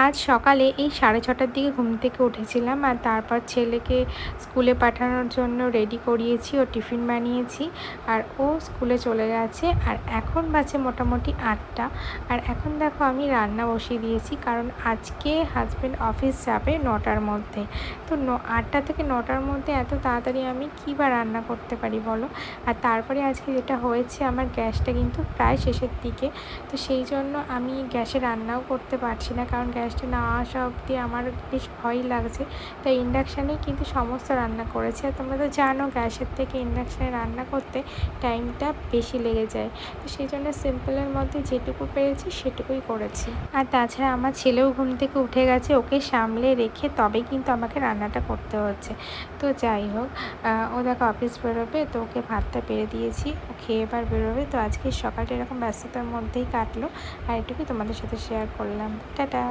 আজ সকালে এই 6:30টার দিকে ঘুম থেকে উঠেছিলাম, আর তারপর ছেলেকে স্কুলে পাঠানোর জন্য রেডি করিয়েছি, ও টিফিন বানিয়েছি, আর ও স্কুলে চলে গেছে। আর এখন বাজে মোটামুটি 8টা। আর এখন দেখো আমি রান্না বসিয়ে দিয়েছি, কারণ আজকে হাজব্যান্ড অফিস যাবে 9টার মধ্যে। তো 8টা থেকে 9টার মধ্যে এত তাড়াতাড়ি আমি কী বা রান্না করতে পারি বলো। আর তারপরে আজকে যেটা হয়েছে, আমার গ্যাসটা কিন্তু প্রায় শেষের দিকে, তো সেই জন্য আমি গ্যাসে রান্নাও করতে পারছি না, কারণ গ্যাসটা না আসা অবধি আমার বেশ ভয় লাগছে। তাই ইন্ডাকশানেই কিন্তু সমস্ত রান্না করেছি। আর তোমরা তো জানো গ্যাসের থেকে ইন্ডাকশানে রান্না করতে টাইমটা বেশি লেগে যায়, তো সেই জন্য সিম্পলের মধ্যে যেটুকু পেরেছি সেটুকুই করেছি। আর তাছাড়া আমার ছেলেও ঘুম থেকে উঠে গেছে, ওকে সামলে রেখে তবেই কিন্তু আমাকে রান্নাটা করতে হচ্ছে। তো যাই হোক, ও দেখো অফিস বেরোবে, তো ওকে ভাতটা বেড়ে দিয়েছি, ও খেয়ে এবার বেরোবে। তো আজকে সকালটা এরকম ব্যস্ততার মধ্যেই কাটলো, আর এটুকুই তোমাদের সাথে শেয়ার করলাম। টাটা।